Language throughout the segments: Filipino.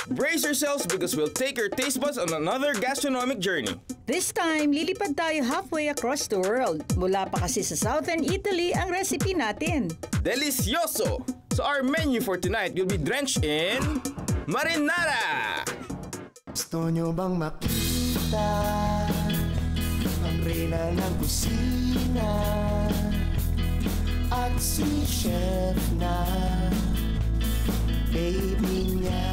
Brace yourselves because we'll take your taste buds on another gastronomic journey. This time, lilipad tayo halfway across the world. Mula pa kasi sa Southern Italy ang recipe natin. Delicioso! So our menu for tonight will be drenched in marinara! Gusto nyo bang makita ang reyna ng kusina at si chef na baby niya?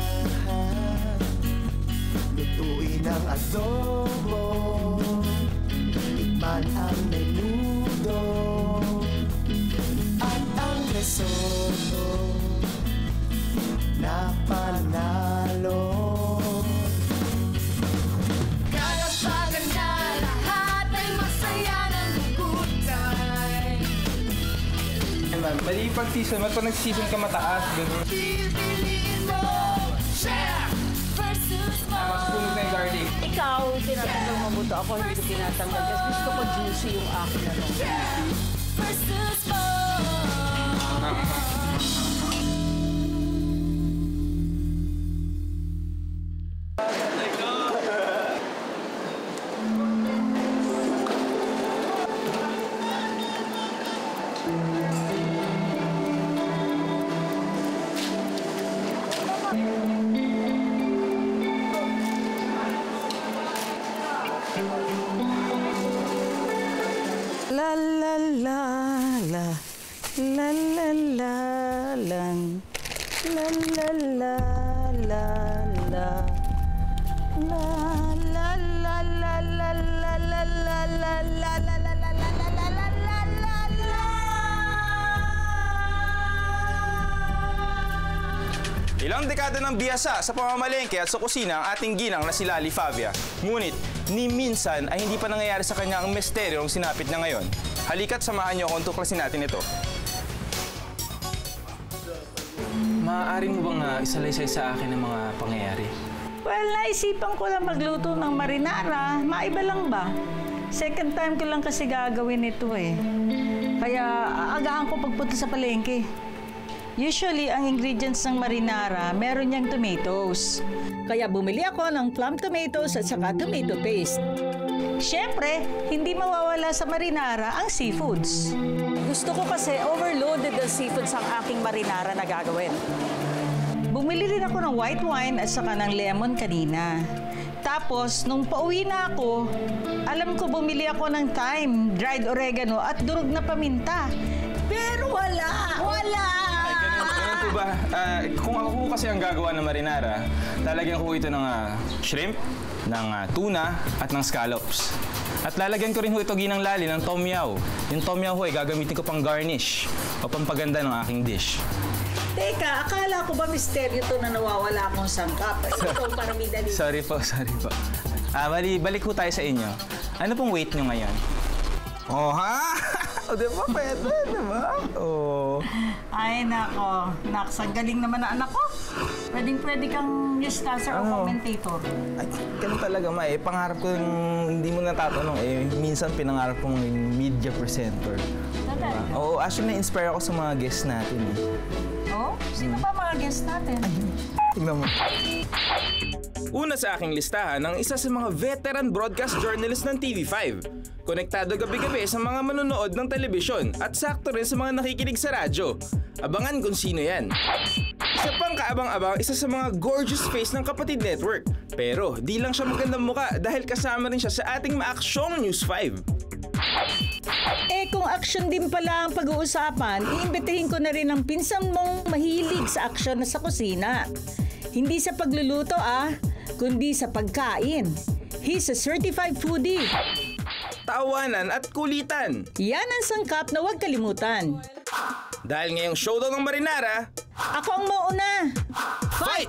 Lutuin ang adobo, tikman ang menudo at ang risotto na panalo. Kalapagan na lahat ay masaya ng gutay. Mali pag-season, ito nag-season ka mataas. Pipiliin mo, chef versus mo. Masusunod na yung garlic. Ikaw, tinatanggal mo buto. Ako hindi ko tinatanggal. Kasi gusto ko juicy yung akin na lang. Chef versus mo. La la la la la la la lang la la la la la la la la la la la la la la la la la la Ilang dekada ng biyasa sa pamamalengke at sa kusina ang ating ginang na si Lali Favia. Ngunit, ni minsan ay hindi pa nangyayari sa kanya ang misteryong sinapit na ngayon. Halika't samahan niyo akong tuklasin natin ito. Maaari mo bang isalaysay sa akin ang mga pangyayari? Well, naisipan ko lang magluto ng marinara. Maiba lang ba? Second time ko lang kasi gagawin ito eh. Kaya aagahan ko pagpunta sa palengke. Usually, ang ingredients ng marinara, meron niyang tomatoes. Kaya bumili ako ng plum tomatoes at saka tomato paste. Siyempre, hindi mawawala sa marinara ang seafoods. Gusto ko kasi overloaded ang seafoods ang aking marinara na gagawin. Bumili rin ako ng white wine at saka ng lemon kanina. Tapos, nung pauwi na ako, alam ko bumili ako ng thyme, dried oregano at durog na paminta. Pero wala! Wala! Ganun po ba? Kung ako po kasi ang gagawa ng marinara, lalagyan ko ito ng shrimp, ng tuna, at ng scallops. At lalagyan ko rin ho ito ginang Lali ng tom yao. Yung tom yao ho ay gagamitin ko pang garnish o pampaganda ng aking dish. Teka, akala ko ba misteryo to na nawawala akong sangkap? Ito para may dali. Sorry po. Balik ho tayo sa inyo. Ano pong weight nyo ngayon? Oh, ha? O, diba? Pwede, diba? Oh. Ay, nako. Naks, ang galing naman na anak ko. Pwedeng-pwede kang newscaster o commentator. Ay, ganun talaga, Ma. Pangarap ko yung hindi mo natatanong. Minsan pinangarap ko maging media presenter. Talaga? Oo, actually, na-inspire ako sa mga guests natin. Oh? Sino ba mga guests natin? Tignan mo. Una sa aking listahan ang isa sa mga veteran broadcast journalist ng TV5. Konektado gabi-gabi sa mga manonood ng telebisyon at sakto rin sa mga nakikinig sa radyo. Abangan kung sino yan. Isa pang kaabang-abang, isa sa mga gorgeous face ng Kapatid Network. Pero di lang siya magandang muka dahil kasama rin siya sa ating maaksyong News 5. Kung action din pala ang pag-uusapan, iimbitahin ko na rin ang pinsan mong mahilig sa aksyon na sa kusina. Hindi sa pagluluto kundi sa pagkain. He's a certified foodie. Tawanan at kulitan. Yan ang sangkap na huwag kalimutan. Dahil ngayong showdown ng marinara, Ako ang mauna. fight!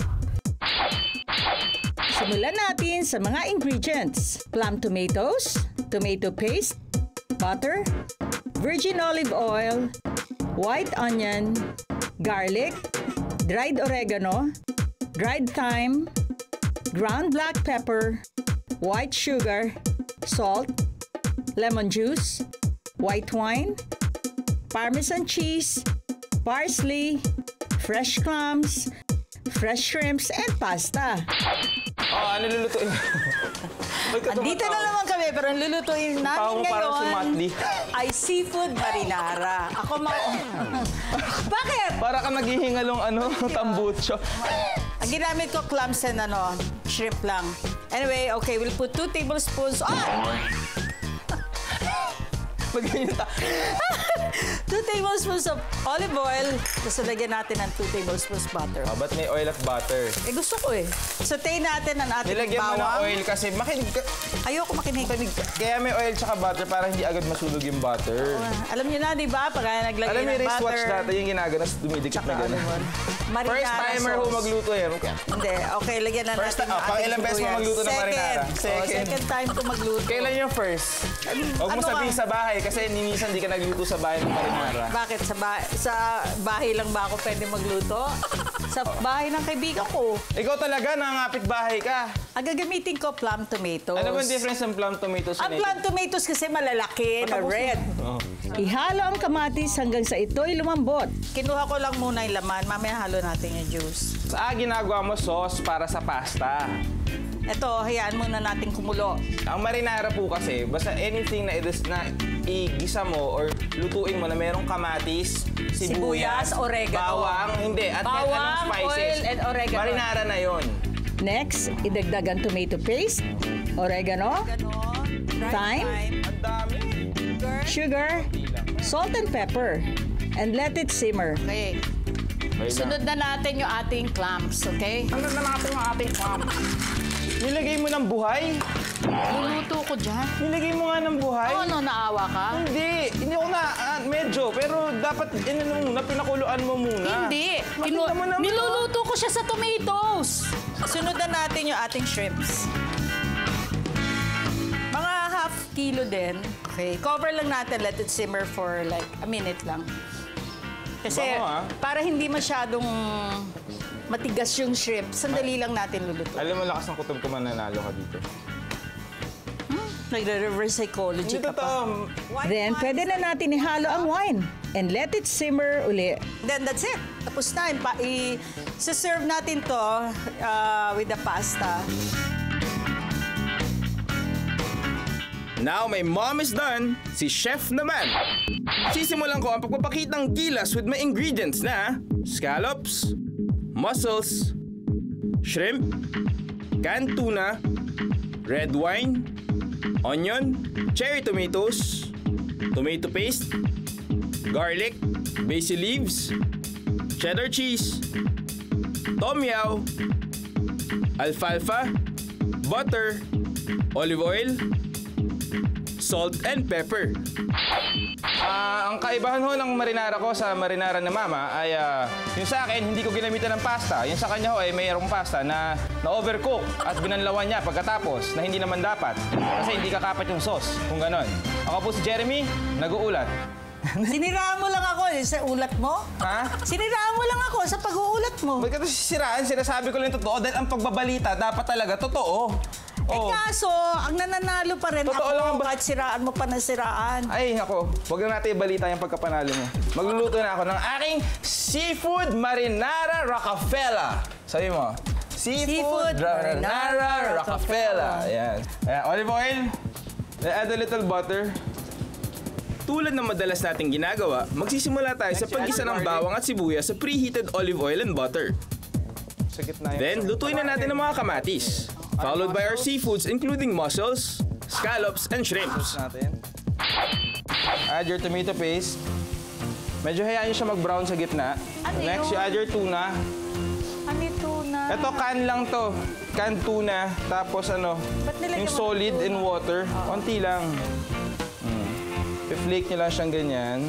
Simulan natin sa mga ingredients. Plum tomatoes, tomato paste, butter, virgin olive oil, white onion, garlic, dried oregano, dried thyme, ground black pepper, white sugar, salt, lemon juice, white wine, Parmesan cheese, parsley, fresh clams, fresh shrimps and pasta. Ano lulutuin? Andito na naman kami, pero ang lulutuin namin Parang si Matli. ngayon ay seafood marinara. Bakit? Para ka naghihingalong tambucho. Ang ginamit ko clams and shrimp lang. Anyway, okay, we'll put 2 tablespoons. 2 tablespoons of olive oil. Tapos lagyan natin ng 2 tablespoons butter. Ba't may oil at butter? Gusto ko eh. Sautein natin ang ating Nilagyan mo ng bawang. oil kasi makinig ka. Ayoko makinig. Kaya may oil tsaka butter para hindi agad masunog yung butter. Alam niyo na, di ba? Pag naglagay Alam mo ng yung butter. wristwatch dati yung ginagana, dumidikit na gano'n. Marinara First timer sauce. magluto eh. Hindi. Okay, lagyan na First natin time, pang ilang beses mo magluto ng marinara? Second time ko magluto. Kailan yung first? Huwag mo sabihin sa bahay kasi minsan di ka nagluto sa bahay ng marinara. Bakit? Sa bahay lang ba ako pwede magluto? Sa bahay ng kaibigan ko. Ikaw talaga, nangangapit bahay ka. Ang gagamitin ko, plum tomatoes. Ano ba ang difference ng plum tomatoes? Ang plum tomatoes kasi malalaki na red. Ihalo ang kamatis hanggang sa ito'y lumambot. Kinuha ko lang muna yung laman. Mamaya halo natin yung juice. Ginagawa mo sauce para sa pasta. Ito, hayaan muna natin kumulo. Ang marinara po kasi, basta anything na igisa mo or lutuin mo na merong kamatis, sibuyas, oregano. bawang, hindi, at Bawang, anong spices. oil, and oregano. Marinara na yon. Next, idagdag ang tomato paste, oregano, thyme, Ang dami. sugar, salt and pepper, and let it simmer. Okay. Sunod na natin yung ating clams, okay? Ano na natin yung ating clams? Nilagay mo ng buhay? Luluto ko dyan. Nilagay mo nga ng buhay? Naawa ka? Hindi ako na, medyo, pero dapat, pinakuluan mo muna. Hindi. Makita mo naman. Niluluto ko siya sa tomatoes. Sunod na natin yung ating shrimps. Mga half kilo din. Okay, cover lang natin. Let it simmer for like a minute lang. Kasi Bango, para hindi masyadong matigas yung shrimp, sandali lang natin luluto. Alam mo, lakas ng kutob ko mananalo ka dito. Nagre-reverse psychology Hindi ka pa. totoo. Then, pwede na natin ihalo ang wine and let it simmer uli. Then, that's it. Tapos na. I-serve natin to with the pasta. Now my mom is done, si chef naman. Sisimulan ko ang pagpapakitang gilas with my ingredients na scallops, mussels, shrimp, canned tuna, red wine, onion, cherry tomatoes, tomato paste, garlic, basil leaves, cheddar cheese, tom yao, alfalfa, butter, olive oil, salt and pepper. Ang kaibahan ho ng marinara ko sa marinara ni Mama ay yung sa akin hindi ko ginamitan ng pasta. Yung sa kanya ho ay mayroong pasta na overcook at binanlawan niya pagkatapos na hindi naman dapat kasi hindi kakapat yung sauce kung ganon. Ako po si Jeremy, nag-uulat. Siniraan mo lang ako sa ulat mo? Ha? Siniraan mo lang ako sa pag-uulat mo. Ba't ka ito sisiraan? Sinasabi ko lang totoo dahil ang pagbabalita dapat talaga totoo. Kaso, ang nananalo pa rin Totoo lang ako ba? kahit siraan mo pa na siraan. Ay, ako. Huwag na natin ibalita yung pagkapanalo mo. Magluluto na ako ng aking seafood marinara Rockefeller. Sabi mo, seafood marinara Rockefeller. Ayan. Ayan. Olive oil. Add a little butter. Tulad ng madalas nating ginagawa, magsisimula tayo sa paggisa ng bawang at sibuyas sa preheated olive oil and butter. Then, lutuin na natin ang mga kamatis. Followed by our seafoods including mussels, scallops, and shrimps. Add your tomato paste. Medyo hayaan nyo siya mag-brown sa gitna. Next, you add your tuna. Ano yung tuna? Ito, can lang to. Canned tuna. Tapos nilagyan yung mo solid ng tuna? in water. Konti lang. I-flake nyo lang siyang ganyan.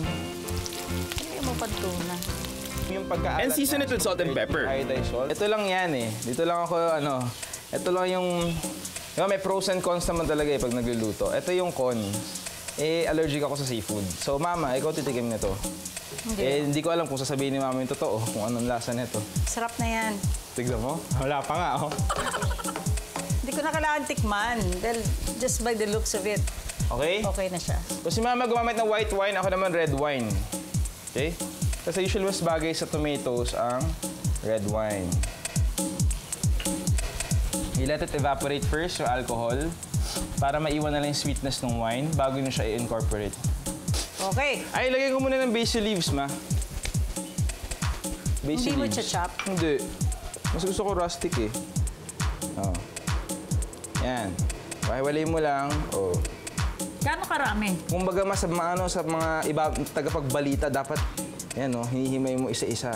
Hindi mo pa tuna. Yung pagkaalat And season it with salt and pepper. Iodized salt. Ito lang yan eh. Dito lang ako ito lang yung may pros and cons naman talaga pag nagluluto. Ito yung con. Allergic ako sa seafood. So Mama, ikaw titikim nito. Hindi ko alam kung sasabihin ni Mama yung totoo, kung anong lasa nito. Sarap na yan. Tignan mo. Wala pa nga Hindi ko na kailangan tikman. Dahil just by the looks of it, Okay? okay na siya. Kung si Mama gumamit ng white wine, ako naman red wine. Okay? Kasi usually mas bagay sa tomatoes ang red wine. You let it evaporate first, yung alcohol, para maiwan na lang yung sweetness ng wine bago nyo siya i-incorporate. Okay. Ay, lagay ko muna ng basil leaves, ma. Basil Hindi mo leaves. cha-chop? Hindi. Mas gusto ko rustic eh. Oh. Yan. Pahiwalay mo lang. Oh. Gano'ng karami? Kumbaga mas sa mga iba tagapagbalita dapat yan hihimay mo isa-isa.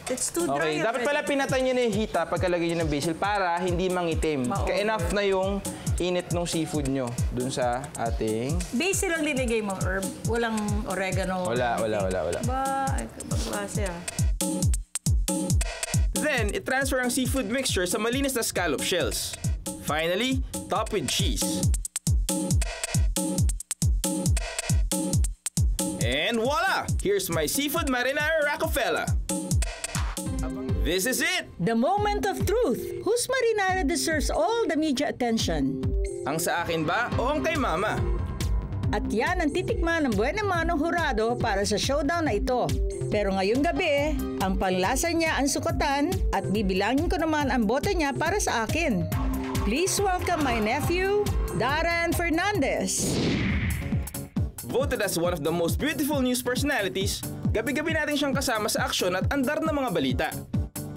It's too dry. Okay, dapat pala pinatay niyo na yung hita pagkalagay niyo ng basil para hindi mangitim. Enough na yung init ng seafood nyo dun sa ating... Basil ang linigay mo, herb. Walang oregano. Wala. Ba, ibang klase ah. Then, i-transfer ang seafood mixture sa malinis na scallop shells. Finally, top with cheese. And voila! Here's my seafood marinara Rockefeller. This is it! The moment of truth. Whose marinara deserves all the media attention? Ang sa akin ba o ang kay mama? At yan ang titikman ng buwan naman ng hurado para sa showdown na ito. Pero ngayong gabi, ang panlasa niya ang sukatan at bibilangin ko naman ang bote niya para sa akin. Please welcome my nephew, Darren Fernandez. Voted as one of the most beautiful news personalities, gabi-gabi natin siyang kasama sa aksyon at andar ng mga balita.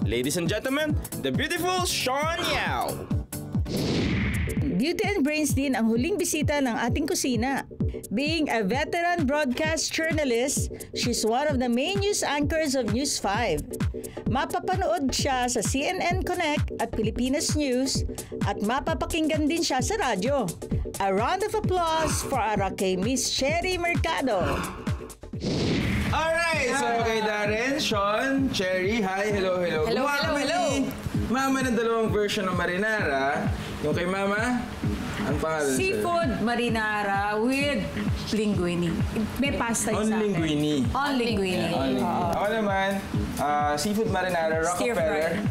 Ladies and gentlemen, the beautiful Sean Yao. Beauty and brains din ang huling bisita ng ating kusina. Being a veteran broadcast journalist, she's one of the main news anchors of News 5. Mapapanood siya sa CNN Connect at Pilipinas News at mapapakinggan din siya sa radyo. A round of applause for our kay Miss Cherry Mercado. Alright, so kay Darren, Sean, Cherry, hi, hello. Hello. Mama ng dalawang version ng marinara. Yung kay Mama, ang pangalan Seafood marinara with linguine. May pasta On sa akin. linguine. On linguine. Ako naman, seafood marinara, Rockefeller.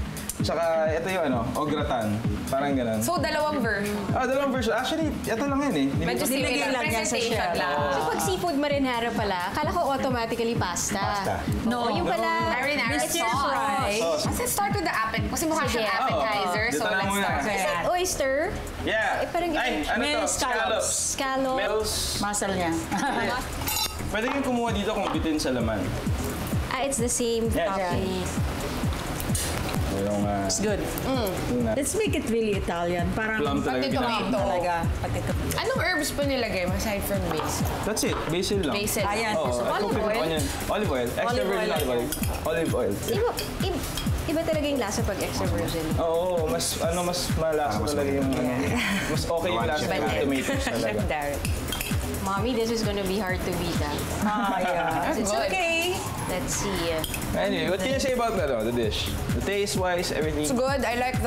Tsaka ito yung au gratin. Parang ganun. So, dalawang version. Dalawang version. Actually, ito lang yan eh. Medyo Nilagay similar. lang yan sa Presentation shell. lang. So pag seafood marinara pala, kala ko automatically pasta. No. Yung pala, Marinara Mr. sauce. Fry. Let's start with the kasi mukha Sige. siyang appetizer. Dito So, na let's muna. start. Okay. is it oyster? Yeah. Eh, parang Ay, ano May to? scallops. Scallop? Mel's. Muscle niya. Pwede kayong kumuha dito kung bitin sa laman. It's the same Yes. topping. Yung, It's good. Let's make it really Italian. Parang plum talaga Pati ginagawa. tomato. talaga. Pati ito. Anong herbs pa nilagay mo aside from basil? That's it. Basil lang. Basil. Ayan. Oo, So, at olive cooked with oil? onion. Olive oil. Extra Olive virgin oil. olive oil. Olive oil. Iba talaga yung lasa pag extra virgin. Oo, mas malasa talaga yung mas okay yung lasa ng tomatoes talaga. Chef Derek. Mommy, this is gonna be hard to beat, Yeah. It's Good. okay. Let's see. Anyway, what can you say about the dish? The taste-wise, everything? It's good. I like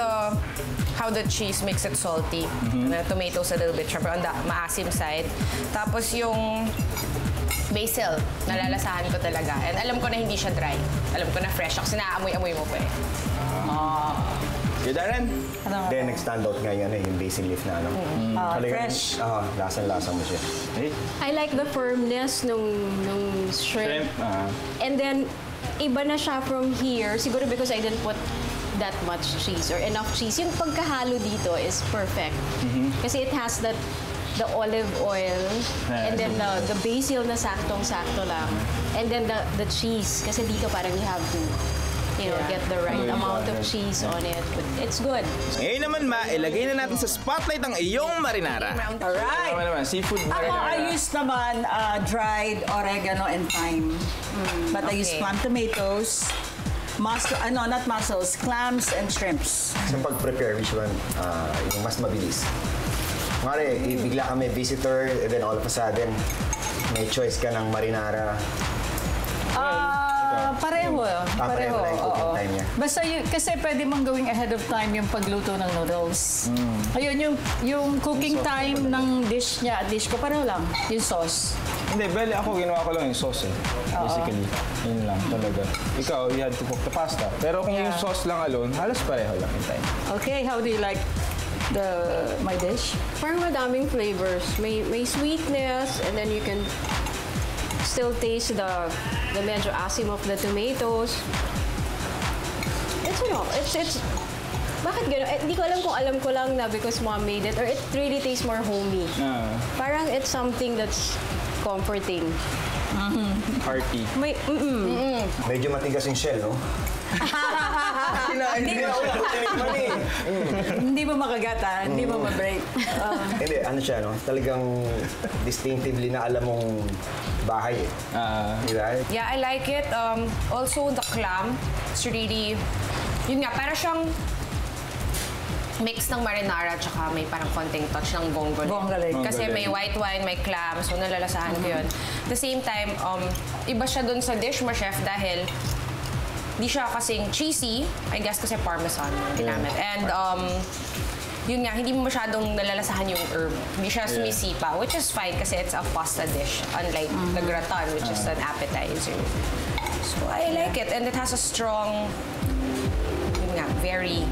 how the cheese makes it salty. The tomatoes a little bit sharp on the maasim side. Tapos yung basil, nalalasahan ko talaga. And alam ko na hindi siya dry. Alam ko na fresh. Kasi naamoy-amoy mo pa eh. You, Darren? Then, nag-standout nga yung basil leaf na Talagang, fresh. Lasang-lasa mo siya. Hey, I like the firmness nung shrimp. shrimp. And then, iba na siya from here. Siguro because I didn't put that much cheese or enough cheese. Yung pagkahalo dito is perfect. Kasi it has the olive oil and then the basil na saktong-sakto lang. And then the cheese. Kasi dito parang you have to get the right amount of cheese on it. But it's good. Ngayon naman, Ma, ilagay na natin sa spotlight ang iyong marinara. Alright. Naman, seafood Ako, marinara. I use naman dried oregano and thyme. But I use Okay. plum tomatoes, not mussels, clams and shrimps. Sa pag-prepare, which one, yung mas mabilis? Ngari, bigla ka may visitor, and then all of a sudden, may choice ka ng marinara. Pareho. Pareho na yung cooking oo. time niya. Basta kasi pwede mong gawing ahead of time yung pagluto ng noodles. Ayun, yung cooking time ng dish niya at dish ko, pareho lang. Yung sauce. Hindi, bali ako, ginawa ko lang yung sauce eh. Basically, yun lang talaga. Ikaw, you had to cook the pasta. Pero kung yung sauce lang alone, halos pareho lang yung time. Okay, how do you like my dish? Parang madaming flavors. May sweetness and then you can still taste the medyo asim of the tomatoes. It's bakit gano'n? Hindi ko alam kung alam ko lang na because mom made it or it really tastes more homey. Parang it's something that's comforting. Hearty. May, Medyo matigas yung shell, no? Hindi mo makagata, hindi mo ma-break. Hindi, ano siya, no? Talagang distinctively na alam mong bahay, eh. Diba? Yeah, I like it. Also, the clam, it's really, yun nga, parang siyang mix ng marinara tsaka may parang konting touch ng vongole. Vongole. Kasi may white wine, may clam, so nalalasahan ko yun. At the same time, iba siya dun sa dish mo, chef, dahil di siya kasing cheesy, I guess kasi parmesan yung ginamit. And yun nga, hindi mo masyadong nalalasahan yung herb. Hindi siya sumisipa, which is fine kasi it's a pasta dish, unlike the gratin, which is an appetizer. So I like it, and it has a strong, yun nga, very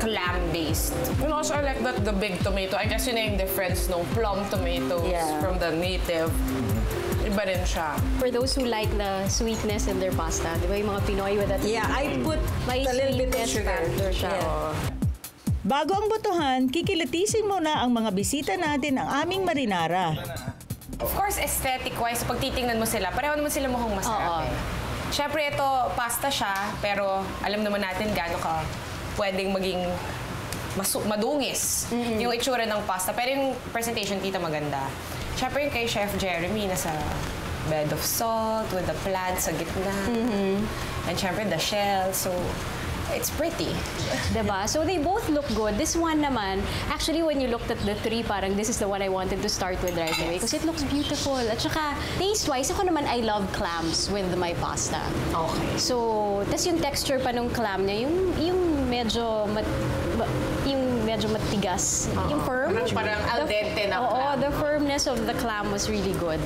clam-based. And also, I like that the big tomato. I guess yun na yung difference, no? Plum tomatoes from the native. Iba rin siya. for those who like the sweetness in their pasta, di ba yung mga Pinoy with that? Yeah, I put May a little bit of sweetness sugar. factor siya. Yeah. Bago ang botohan, kikilatisin muna ang mga bisita natin ang aming marinara. Of course, aesthetic-wise, pag titingnan mo sila, pareho naman sila mukhang masarap. Siyempre, ito, pasta siya, pero alam naman natin gaano ka pwedeng maging madungis yung itsura ng pasta. Pero yung presentation, kita maganda. Siyempre, yung kay Chef Jeremy, nasa bed of salt with the plant sa gitna. And siyempre, the shell. So, it's pretty. Diba? So they both look good. This one naman, actually when you looked at the three, parang this is the one I wanted to start with right away because it looks beautiful. At saka, taste-wise, ako naman, I love clams with my pasta. Okay. So, tas yung texture pa nung clam niya, yung medyo yung medyo matigas. Yung firm. Parang al dente na Oo, clam. the firmness of the clam was really good.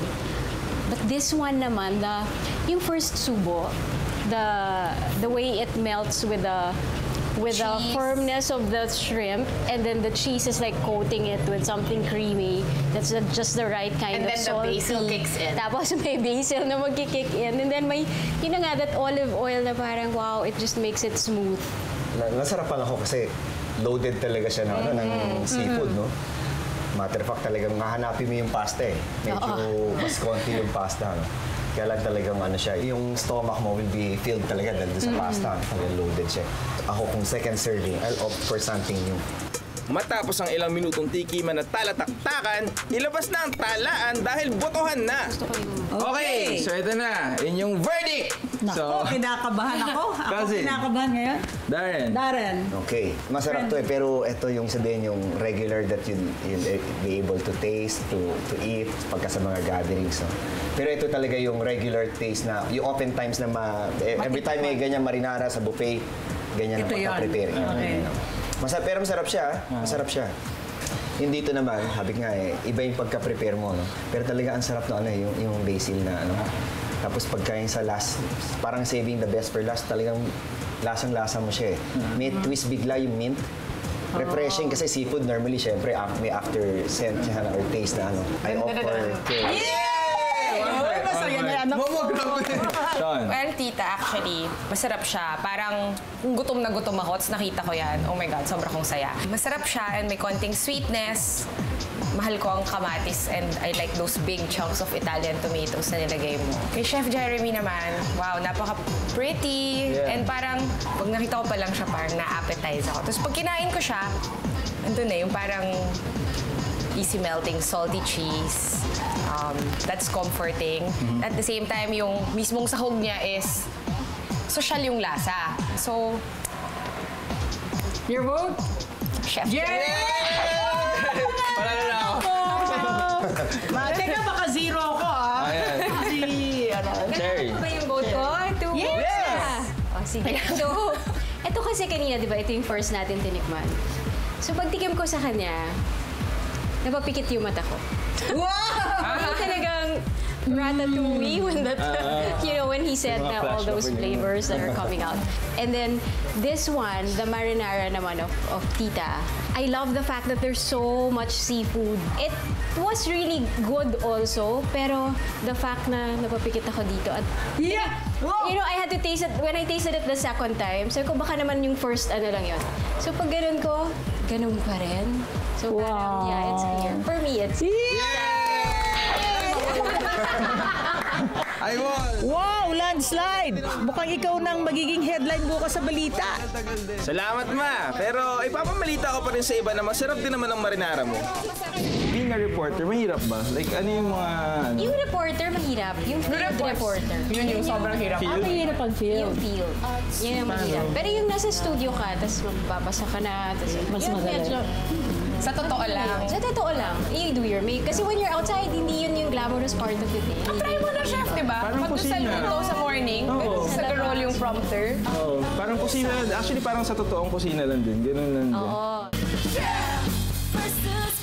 But this one naman, yung first subo, the way it melts with the Cheese. firmness of the shrimp, and then the cheese is like coating it with something creamy. That's just the right kind And of then the salty. basil kicks in. Tapos may basil na magki-kick in. And then may, yun na nga, that olive oil na parang wow, it just makes it smooth. Nasarapan ako kasi loaded talaga siya ng seafood, no? Matter of fact, talagang hahanapin mo yung pasta eh. Medyo mas konti yung pasta, no? Kaya lang talagang ano siya, yung stomach mo will be filled talaga dahil sa pasta. Talagang loaded siya. Ako kung second serving, I'll opt for something new. Matapos ang ilang minutong tikiman at talataktakan, ilabas na ang talaan dahil botohan na. Okay, so ito na, inyong verdict. Nako, kinakabahan ako. Ako Cousin. kinakabahan ngayon. Darren. Okay. Masarap to eh, pero ito yung sabihin yung regular that you'll be able to taste, to eat pagka sa mga gatherings. No? Pero ito talaga yung regular taste na, yung oftentimes na every time may ganyan marinara sa buffet, ganyan ang Ito yun. pagka-prepare. Okay. Pero masarap siya. Masarap siya. Yung dito naman, habig nga eh, iba yung pagka-prepare mo, no? Pero talaga ang sarap na yung basil na ano. Tapos pagkain sa last, parang saving the best for last, talagang lasang-lasa mo siya eh. May twist bigla yung mint. Refreshing kasi seafood normally, syempre, may after scent siya or taste na ano. I offer Well, tita, actually, masarap siya. Parang kung gutom na gutom ako, tapos nakita ko yan, oh my God, sobra kong saya. Masarap siya and may konting sweetness. Mahal ko ang kamatis and I like those big chunks of Italian tomatoes na nilagay mo. Kay Chef Jeremy naman, wow, napaka-pretty. And parang, pag nakita ko pa lang siya, parang na-appetize ako. Tapos pag kinain ko siya, andun na yung parang easy melting salty cheese. That's comforting. At the same time, yung mismong sahog niya is social yung lasa. So, Your vote? Chef Teka, baka zero ako ah. Cherry. Ano ba yung vote ko? Yes! Oh, sige. So, ito kasi kanina, di ba, ito yung first natin tinikman. So, pagtikim ko sa kanya, napapikit yung mata ko. Wow! Talagang ratatouille when that, when he said na all those flavors that are coming out. And then this one, the marinara naman of Tita. I love the fact that there's so much seafood. It was really good also, pero the fact na napapikit ako dito at I had to taste it. When I tasted it the second time, sabi ko baka naman yung first lang yun. So pag ganun ko, ganun pa rin. So parang, yeah, it's clear. For me, it's I won! Wow, landslide! Mukhang ikaw nang magiging headline bukas sa balita. Salamat, Ma! Pero ipapamalita ko pa rin sa iba na masarap din naman ang marinara mo. Being a reporter, mahirap ba? Like, ano yung mga... Yung reporter, mahirap. Yung field reporter. Yun yung sobrang hirap. Mahirap ang Yung field. Yun yung mahirap. Pero yung nasa studio ka, tapos magbabasa ka na, tapos... Mas magaling. Sa totoo lang. Sa totoo lang. You do your make. Kasi when you're outside, hindi yun yung glamorous part of it eh. Try mo na, chef, di ba? Parang Pag sa kusina. luto sa morning, sa roll yung prompter. Oh, parang kusina. Actually, parang sa totoong kusina lang din. Ganun lang din. Oo. Versus